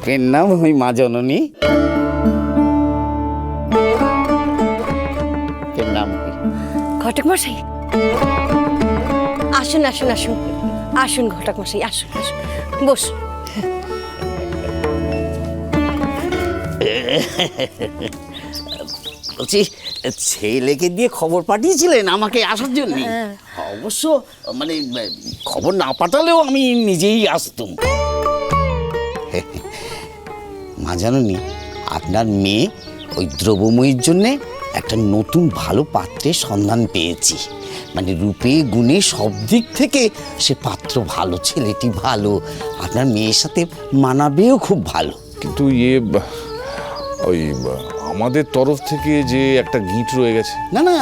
Pen নাম ওই মা জননী। পেন নাম কি? ঘটক মশাই আসুন আসুন আসুন আসুন, ঘটক মশাই আসুন আসুন, বস। বলছি, ছেলেকে দিয়ে খবর পাঠিয়েছিলেন আমাকে আসার জন্য? অবশ্য মানে খবর না পাঠালেও আমি নিজেই আসতুম। মা জাননি, আপনার মেয়ে ওই দ্রব্যময়ীর জন্যে একটা নতুন ভালো পাত্রের সন্ধান পেয়েছি। মানে রূপে গুণে সব দিক থেকে সে পাত্র ভালো, ছেলেটি ভালো, আপনার মেয়ের সাথে মানাবেও খুব ভালো। কিন্তু ওই আমাদের তরফ থেকে যে একটা গিট রয়ে গেছে। না না,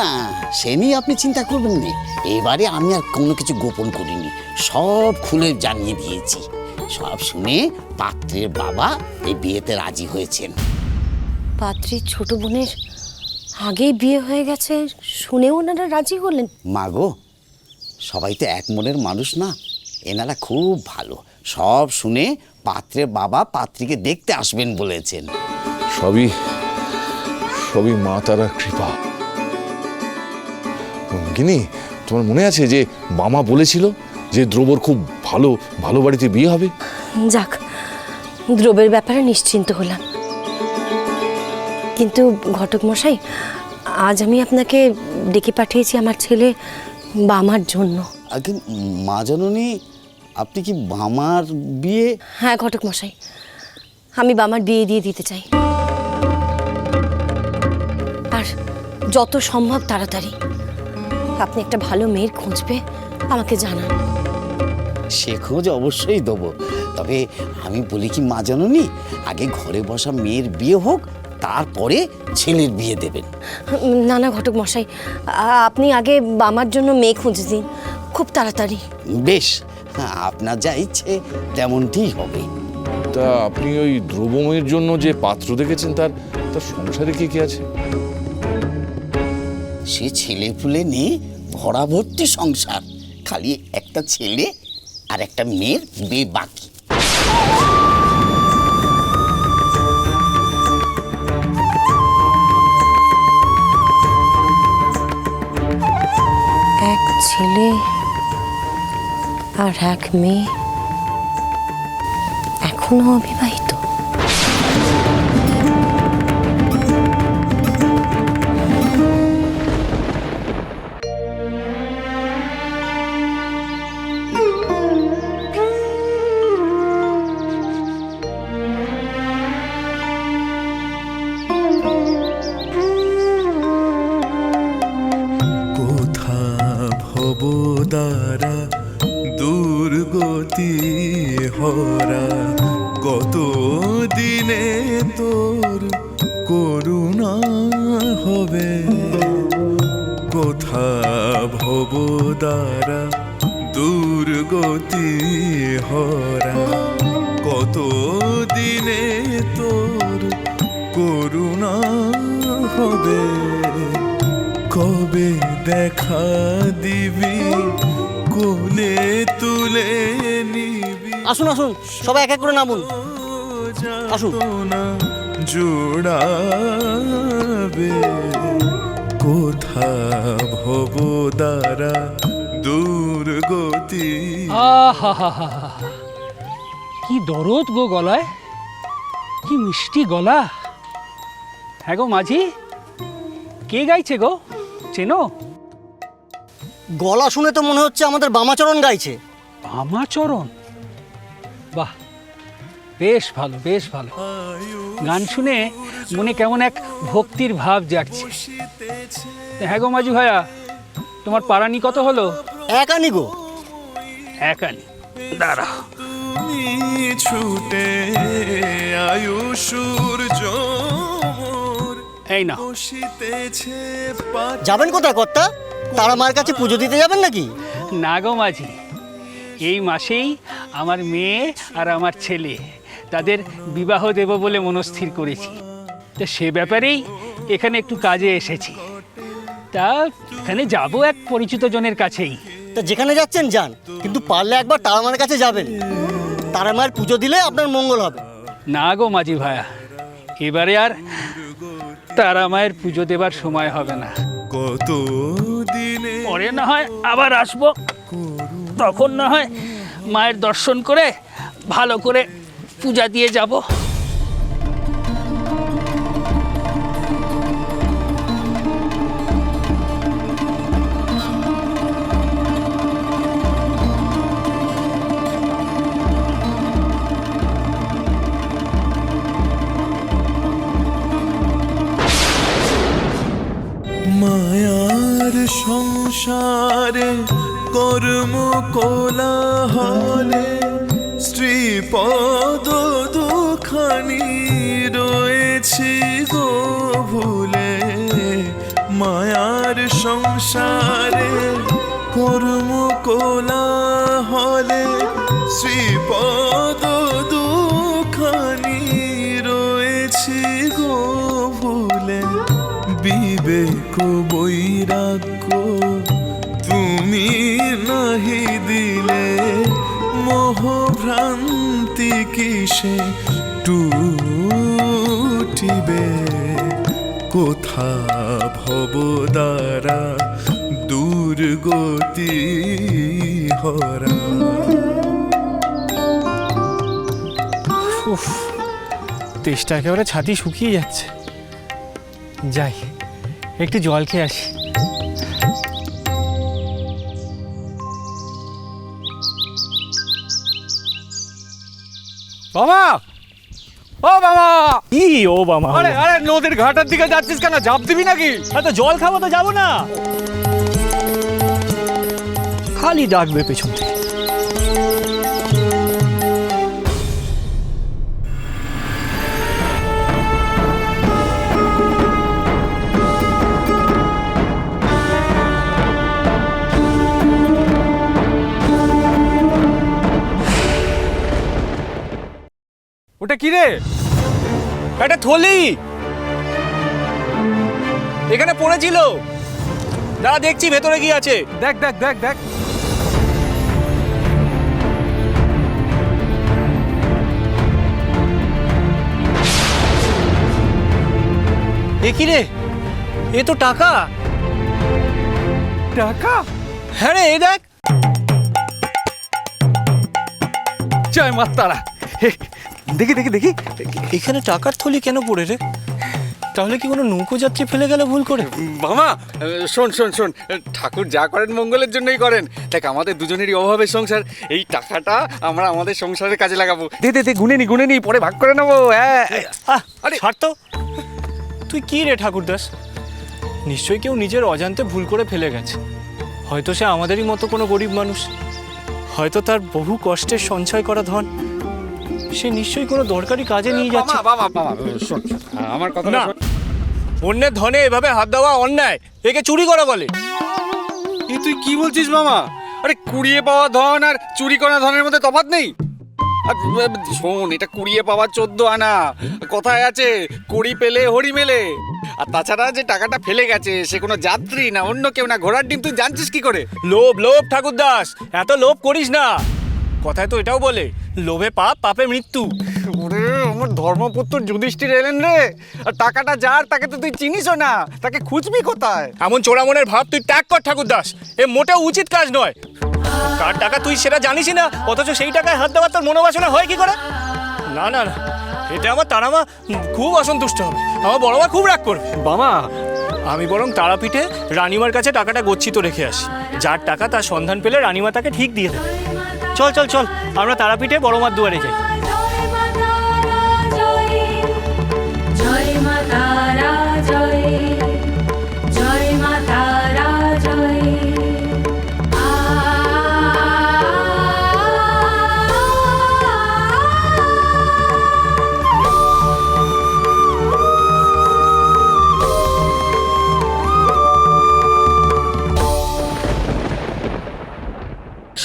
সে নিয়ে আপনি চিন্তা করবেন না। এবারে আমি আর কোনো কিছু গোপন করিনি, সব খুলে জানিয়ে দিয়েছি। সব শুনে পাত্রের বাবা এই বিয়েতে রাজি হয়েছেন। পাত্রীর ছোট বোনের আগেই বিয়ে হয়ে গেছে শুনেও ওনারা রাজি হলেন? মাগো, সবাই তো এক মনের মানুষ না, এনারা খুব ভালো। সব শুনে পাত্রের বাবা পাত্রীকে দেখতে আসবেন বলেছেন। সবই সবই মা তারার কৃপা। গিনি, তোমার মনে আছে যে মামা বলেছিল যে দ্রবর খুব ভালো ভালো বাড়িতে বিয়ে হবে? যাক, দ্রব্যের ব্যাপারে নিশ্চিন্ত হলাম। কিন্তু ঘটক মশাই, আজ আমি আপনাকে ডেকে পাঠিয়েছি আমার ছেলে বামার জন্য। আগে মা জননী, আপনি কি বামার বিয়ে? হ্যাঁ ঘটক মশাই, আমি বামার বিয়ে দিয়ে দিতে চাই, আর যত সম্ভব তাড়াতাড়ি। আপনি একটা ভালো মেয়ের খোঁজ পেয়ে আমাকে জানান। সে খোঁজ অবশ্যই দেবো, তবে আমি বলি কি মা জননী, আগে ঘরে বসা মেয়ের বিয়ে হোক, তারপরে ছেলের বিয়ে দেবেন। না না ঘটক মশাই, আপনি আগে বামার জন্য মেয়ে খুঁজে দিন, খুব তাড়াতাড়ি। বেশ, আপনার যা ইচ্ছে তেমনটিই হবে। তা আপনি ওই দ্রব্যময়ের জন্য যে পাত্র দেখেছেন, তার তার সংসারে কে কে আছে? সে ছেলে পুলে নিয়ে ভরা ভর্তি সংসার, খালি একটা ছেলে আর একটা মেয়ের বিয়ে বাকি। এক ছেলে আর এক মেয়ে, এখনো অবিবাহিত। ভবদারা দুর্গতি হরা, কত দিনে তোর করুণা হবে। কোথা ভবদারা দুর্গতি হরা, কত দিনে তোর করুণা হবে। কবে দেখা দিবি, কোলে তুলে নিবি। আসুন আসুন, সবাই এক এক করে নামুন। আসুন। না জোড়াবে, কোথা ভবদারা দুর্গতি। কি দরদ গো গলায়, কি মিষ্টি গলা। হ্যাঁ গো মাঝি, কে গাইছে গো, চেনো? গলা শুনে তো মনে হচ্ছে আমাদের বামাচরণ গাইছে। বামাচরণ? বাহ, বেশ ভালো বেশ ভালো। গান শুনে মনে কেমন এক ভক্তির ভাব জাগছে। হ্যাঁ গো মাঝি ভাইয়া, তোমার পারানি কত হলো? এক আনি গো। এক আনি, দাঁড়াও। ছুটে আয়ুষুর এই না। যাবেন কোথায় কর্তা? তারা মার কাছে পুজো দিতে যাবেন নাকি? না গো মাঝি, এই মাসেই আমার মেয়ে আর আমার ছেলে, তাদের বিবাহ দেব বলে মনস্থির করেছি। তা সে ব্যাপারেই এখানে একটু কাজে এসেছি। তা এখানে যাব এক পরিচিত জনের কাছেই। তা যেখানে যাচ্ছেন যান, কিন্তু পারলে একবার তারা মার কাছে যাবেন। তারা মায়ের পুজো দিলে আপনার মঙ্গল হবে। না গো মাঝি ভায়া, এবারে আর তারা মায়ের পুজো দেবার সময় হবে না। কত দিনে পরে না হয় আবার আসবো, তখন না হয় মায়ের দর্শন করে ভালো করে পূজা দিয়ে যাব। মায়ার সংসারে কর্ম কোলাহলে শ্রীপদ দুখানি রয়েছি গো ভুলে। মায়ার সংসারে কর্ম কোলাহলে শ্রীপদ দুখানি রয়েছি গো ভুলে। বিবেক বৈরাগ্য তুমি নাহি দিলে, মোহভ্রান্তি কিসে টুটিবে। কোথা ভব দ্বারা দুর্গতি হরা। উফ, তেষ্টা একেবারে ছাতি শুকিয়ে যাচ্ছে। যাই একটু জল খেয়ে আসি। বাবা, ও বাবা, কি ও বাবা? আরে আরে নদীর ঘাটের দিকে যাচ্ছিস কেন? ঝাঁপ দিবি নাকি? তো জল খাবো তো যাবো না, খালি ডাকবে পেছন থেকে। ওটা কি রে? একটা থলি এখানে পড়েছিল, দাঁড়া দেখছি ভেতরে কি আছে। দেখ দেখ দেখ দেখ। এ কি রে? এ তো টাকা। টাকা? হ্যাঁ রে, এ দেখ। জয় মা তারা। হে, দেখি দেখি দেখি। এখানে টাকার থলি কেন পড়ে রে? তাহলে কি কোনো নৌকো যাত্রী ফেলে গেল ভুল করে? মামা শোন শোন শোন, ঠাকুর যা করেন মঙ্গলের জন্যই করেন। দেখ আমাদের দুজনেরই অভাবের সংসার, এই টাকাটা আমরা আমাদের সংসারের কাজে লাগাবো। দে দে দে, গুনে নি পরে ভাগ করে নেবো। হ্যাঁ আরে ছাড় তো। তুই কি রে ঠাকুরদাস? নিশ্চয়ই কেউ নিজের অজান্তে ভুল করে ফেলে গেছে। হয়তো সে আমাদেরই মতো কোনো গরিব মানুষ, হয়তো তার বহু কষ্টের সঞ্চয় করা ধন সে নিশ্চয়ই কোনো দরকারি কাজে নিয়ে যাচ্ছে। বাবা বাবা শোন, আমার কথা না, অন্যের ধনে এভাবে হাত দেওয়া অন্যায়, একে চুরি করা বলে। তুই কি বলছিস মামা? আরে কুড়িয়ে পাওয়া ধন আর চুরি করা ধনের মধ্যে তফাৎ নেই। আর শোন, এটা কুড়িয়ে পাওয়া 14 আনা। কথায় আছে কুড়ি পেলে হরি মেলে। আর তাছাড়া যে টাকাটা ফেলে গেছে সে কোনো যাত্রী না, অন্য কেউ না, ঘোড়ার ডিম। তুই জানছিস কি করে? লোভ লোভ ঠাকুরদাস, এত লোভ করিস না। কথায় তো এটাও বলে, লোভে পাপ, পাপে মৃত্যু। ওরে আমার ধর্মপুত্র যুধিষ্ঠির এলেন রে। আর টাকাটা যার, তাকে তো তুই চিনিসও না, তাকে খুঁজবি কোথায়? এমন চোরামনের ভাব তুই ত্যাগ কর ঠাকুরদাস, এ মোটেও উচিত কাজ নয়। কার টাকা তুই সেটা জানিসই না, অথচ সেই টাকায় হাত দেওয়ার তোর মনোবাসনা হয় কি করে? না না না, এটা আমার তারামা খুব অসন্তুষ্ট হবে, আমার বড়মা খুব রাগ করবে। বাবা, আমি বরং তারাপীঠে রানীমার কাছে টাকাটা গচ্ছিত রেখে আসি। যার টাকা তার সন্ধান পেলে রানীমা তাকে ঠিক দিয়ে দেবে। চল চল চল, আমরা তারাপীঠে বড়মার দুয়ারে যাই। জয় মা তারা জয়, জয় মা তারা জয়।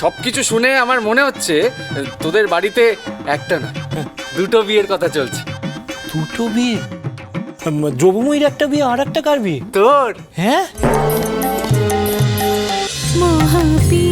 সবকিছু শুনে আমার মনে হচ্ছে তোদের বাড়িতে একটা না, দুটো বিয়ের কথা চলছে। দুটো বিয়ে? দ্রৌপদীর একটা বিয়ে, আর একটা কার বিয়ে? তোর? হ্যাঁ। মহাপি